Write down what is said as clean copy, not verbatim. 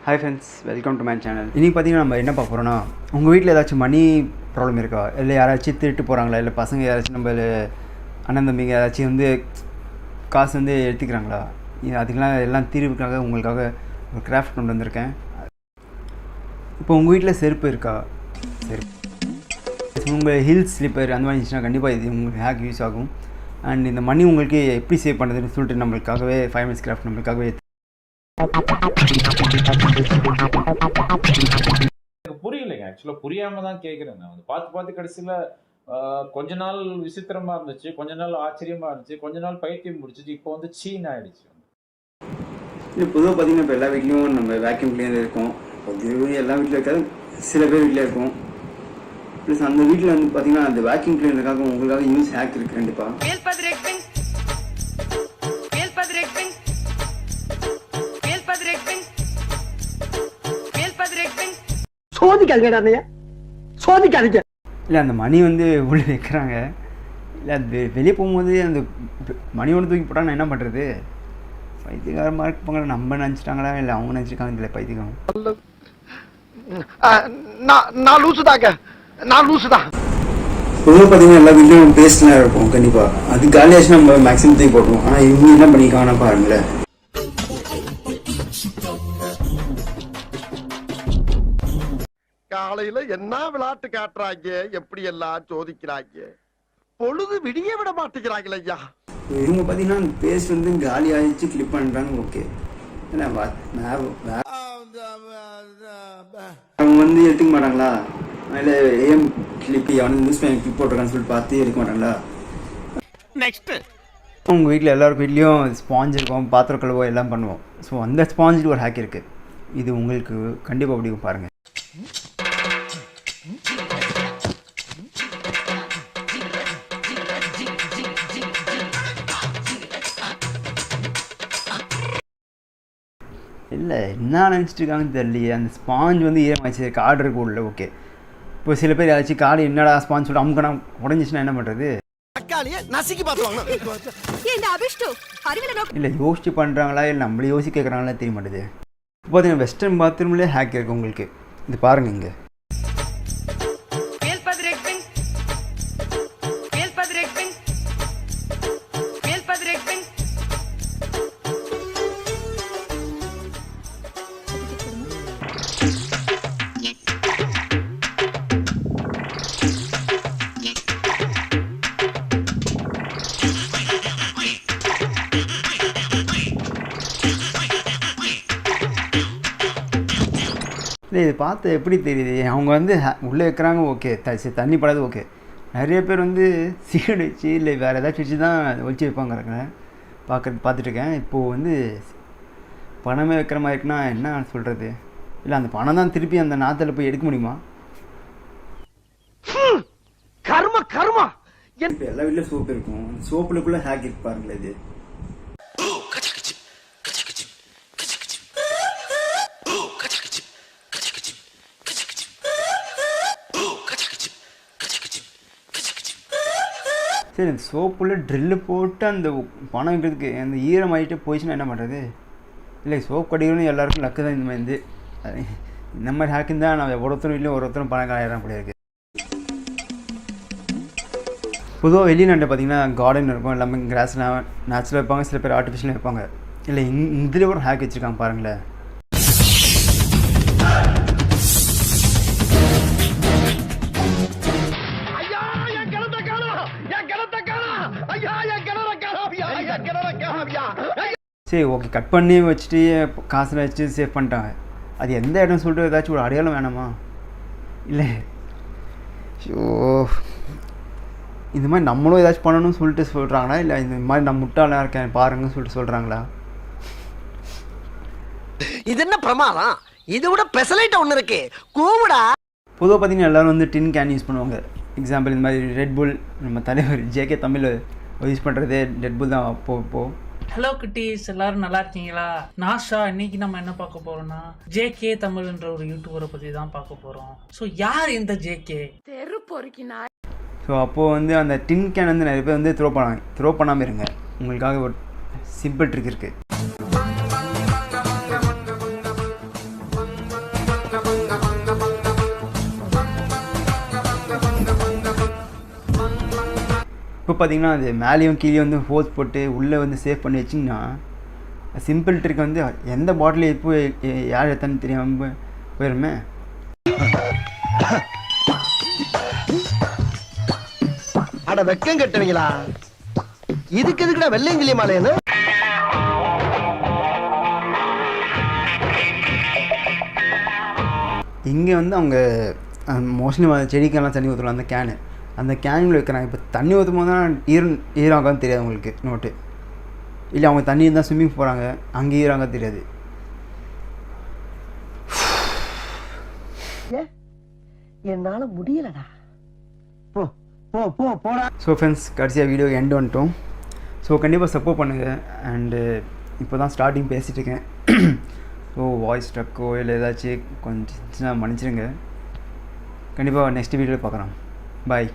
Hi friends, welcome to my channel. இன்றைக்கி பார்த்தீங்கன்னா நம்ம என்ன பார்க்க போகிறோன்னா, உங்கள் வீட்டில் ஏதாச்சும் மணி ப்ராப்ளம் இருக்கா, இல்லை யாராச்சும் திருட்டு போகிறாங்களா, இல்லை பசங்க யாராச்சும் நம்ம அண்ணன் தம்பிங்க ஏதாச்சும் வந்து காசு வந்து எடுத்துக்கிறாங்களா, அதுக்கெலாம் எல்லாம் தீர்வுக்காக உங்களுக்காக ஒரு கிராஃப்ட் கொண்டு வந்திருக்கேன். இப்போ உங்கள் வீட்டில் செருப்பு இருக்கா, செருப்பு உங்கள் ஹில்ஸ் ஸ்லிப்பர் அந்த மாதிரி இருந்துச்சுன்னா கண்டிப்பாக இது உங்களுக்கு ஹேக் யூஸ் ஆகும். அண்ட் இந்த மணி உங்களுக்கு எப்படி சேவ் பண்ணுறதுன்னு சொல்லிட்டு நம்மளுக்காகவே 5 minutes கிராஃப்ட் நம்மளுக்காகவே புரியலைங்க. ஆக்சுவலாக புரியாமல் தான் கேட்குறேன். நான் வந்து பார்த்து கடைசியில் கொஞ்ச நாள் விசித்திரமாக இருந்துச்சு, கொஞ்ச நாள் ஆச்சரியமாக இருந்துச்சு, கொஞ்ச நாள் பைத்தியம் முடிச்சிச்சு, இப்போ வந்து சீன் ஆகிடுச்சு. இல்லை பொதுவாக பார்த்தீங்கன்னா இப்போ எல்லா வீட்லேயும் நம்ம வேக்யூம் கிளீனர் இருக்கும். எல்லா வீட்டில் இருக்காது, சில பேர் வீட்டில் இருக்கும். ப்ளஸ் அந்த வீட்டில் வந்து பார்த்தீங்கன்னா அந்த வேக்யூம் கிளீனருக்காக உங்களுக்காக யூஸ் ஹேக் இருக்குது கண்டிப்பாக. சோதிக்காதீங்க. இல்லை அந்த மணி வந்து உள்ளே வைக்கிறாங்க, இல்லை அது வெளியே போகும்போது அந்த மணி ஒன்று தூக்கி போட்டால் நான் என்ன பண்ணுறது? பைத்தியகாரமாக இருப்பாங்க, நம்ம நினச்சிட்டாங்களா இல்லை அவங்க நினச்சிருக்காங்க, இல்லை பைத்தியம். நான் லூசுதான். பொதுவாக பார்த்தீங்கன்னா எல்லா வீட்லையும் பேஸ்ட்லாம் இருக்கும் கண்டிப்பாக. அது காலியாச்சும் நம்ம மேக்ஸிமம் தூக்கி போட்டுருவோம். ஆனால் இவங்க என்ன பண்ணிக்காங்கன்னா பாருங்களேன். காலையில என்ன விளையாட்டு காட்டுறாங்க, எப்படி எல்லாம் சோதிக்கிறாங்க, பொழுது விடிய விட மாட்டேங்கிறாங்களே ஐயா. இவங்க பார்த்தீங்கன்னா அந்த பேஸ்ட் வந்து காலி ஆகிடுச்சு, கிளிப் பண்ணுறாங்க. ஓகே, அவங்க வந்து எடுத்துக்க மாட்டாங்களா, இல்லை ஏஎம் கிளிப் அவனுக்கு நியூஸ் பேப்பர் கிளிப் போட்டிருக்கான்னு சொல்லிட்டு பார்த்து எடுக்க மாட்டாங்களா? நெக்ஸ்ட் உங்கள் வீட்டில் எல்லாருக்கும் வீட்லேயும் ஸ்பாஞ்ச் இருக்கும், பாத்திரம் கழுவோ எல்லாம் பண்ணுவோம். ஸோ அந்த ஸ்பாஞ்சில் ஒரு ஹேக் இருக்குது. இது உங்களுக்கு கண்டிப்பாக பிடிக்கும், பாருங்கள். இல்லை என்ன நினச்சிட்டு இருக்காங்கன்னு தெரியலையே. அந்த ஸ்பாஞ்ச் வந்து ஈரமாச்சு, கார்டு இருக்கு உள்ள. ஓகே, இப்போ சில பேர் ஏதாச்சும் கார்டு என்னடா ஸ்பாஞ்ச் சொல்லிட்டு அமுக்கனா உடஞ்சிச்சுன்னா என்ன பண்ணுறது? இல்லை யோசிச்சு பண்ணுறாங்களா இல்லை நம்மளே யோசிச்சு கேட்குறாங்களா தெரிய மாட்டேது. இப்போ பார்த்தீங்கன்னா வெஸ்டர்ன் பாத்ரூம்லேயே ஹேக் இருக்குது உங்களுக்கு. இது பாருங்கள். இங்கே இது பார்த்து எப்படி தெரியுது, அவங்க வந்து உள்ளே வைக்கிறாங்க. ஓகே, தண்ணி படாது. ஓகே, நிறைய பேர் வந்து சீடு வச்சு இல்லை வேறு ஏதாச்சும் வச்சு தான் ஒழிச்சு வைப்பாங்க. பார்த்துட்ருக்கேன். இப்போது வந்து பணமே வைக்கிற மாதிரி இருக்குன்னா என்ன சொல்கிறது? இல்லை அந்த பணம் தான் திருப்பி அந்த நாத்தில் போய் எடுக்க முடியுமா? கர்மா இப்போ எல்லா வீட்டில் சோப்பு இருக்கும். சோப்புக்குள்ளே ஹேக் இருக்கு பாருங்களேன். இது சரி, அந்த சோப்புள்ள ட்ரில்லு போட்டு அந்த பணம் வைக்கிறதுக்கு அந்த ஈரம் ஆகிட்டு போயிடுச்சுன்னா என்ன பண்ணுறது? இல்லை சோப்பு கடிக்கணும்னு எல்லாருக்கும் லக்கு தான். இந்த மாதிரி ஹேக்குன்னு தான் நான் ஒருத்தரும் இல்லை ஒருத்தரும் பணம் ஆயிரம் கூட இருக்குது. பொதுவாக வெளிநாட்டில் பார்த்தீங்கன்னா கார்டன் இருக்கும், எல்லாமே கிராஸ்லாம் நேச்சுரலாக வைப்பாங்க, சில பேர் ஆர்டிஃபிஷியலாக வைப்பாங்க. இல்லை இதில் ஒரு ஹேக் வச்சுருக்காங்க பாருங்களேன். சரி, ஓகே, கட் பண்ணி வச்சுட்டு காசில் வச்சு சேவ் பண்ணிட்டாங்க. அது எந்த இடம் சொல்லிட்டு ஏதாச்சும் ஒரு அடையாளம் வேணாமா? இல்லை ஷோ, இந்த மாதிரி நம்மளும் ஏதாச்சும் பண்ணணும்னு சொல்லிட்டு சொல்கிறாங்களா, இல்லை இந்த மாதிரி நான் முட்டாளாக இருக்கேன் பாருங்கன்னு சொல்லிட்டு சொல்கிறாங்களா? இது என்ன பிரமாதம், இது விட பெசலைட் ஒன்று இருக்கு கூவிடா. பொதுவாக பார்த்தீங்கன்னா எல்லோரும் வந்து டின் கேன் யூஸ் பண்ணுவாங்க. எக்ஸாம்பிள் இந்த மாதிரி ரெட்புல், நம்ம தலைவர் ஜேகே தமிழ் யூஸ் பண்ணுறதே ரெட்புல் தான். அப்போது ஹலோ குட்டீஸ், எல்லாரும் நல்லா இருக்கீங்களா? நாஷா, இன்னைக்கு நம்ம என்ன பார்க்க போறோம்னா ஜேகே தமிழ்ன்ற ஒரு யூடியூபரை பற்றி தான் பார்க்க போகிறோம். ஸோ யார் இந்த ஜேகே? ஸோ அப்போது வந்து அந்த டின் கேன் வந்து நிறைய பேர் வந்து த்ரோ பண்ணாமல் இருங்க. உங்களுக்காக ஒரு சிம்பிள் ட்ரிக் இருக்குது. இப்போ பார்த்தீங்கன்னா அது மேலேயும் கீழே வந்து ஹோல்ஸ் போட்டு உள்ளே வந்து சேவ் பண்ணி வச்சிங்கன்னா சிம்பிள் ட்ரிக் வந்து எந்த பாட்டில் எப்போ யார் எத்தனை தெரியாமல் போயிருமே. அட வெக்கம் கட்டுவீங்களா, இதுக்கு எதுக்குடா வெள்ளையங்கிலி மாலையன்னு? இங்கே வந்து அவங்க மோஸ்ட்லி செடிக்கெல்லாம் தண்ணி ஊற்றுலாம். அந்த கேனில் வைக்கிறாங்க. இப்போ தண்ணி ஊற்றும் போது தான் ஈராகான்னு தெரியாது உங்களுக்கு நோட்டு. இல்லை அவங்க தண்ணி தான் ஸ்விம்மிங் போகிறாங்க, அங்கே ஈராங்க தெரியாது. என்னால முடியலடா. போ போ போ போடா. ஸோ ஃப்ரெண்ட்ஸ், கடைசியாக வீடியோ எண்ட் வந்துட்டோம். ஸோ கண்டிப்பாக சப்போர்ட் பண்ணுங்கள். அண்டு இப்போ தான் ஸ்டார்டிங் பேசிகிட்டு இருக்கேன். ஸோ வாய்ஸ் ஸ்ட்ரக்கோ இல்லை ஏதாச்சும் கொஞ்சம் சின்ன மன்னிச்சிருங்க. கண்டிப்பாக நெக்ஸ்ட் வீடியோவில் பார்க்குறோம். பாய்.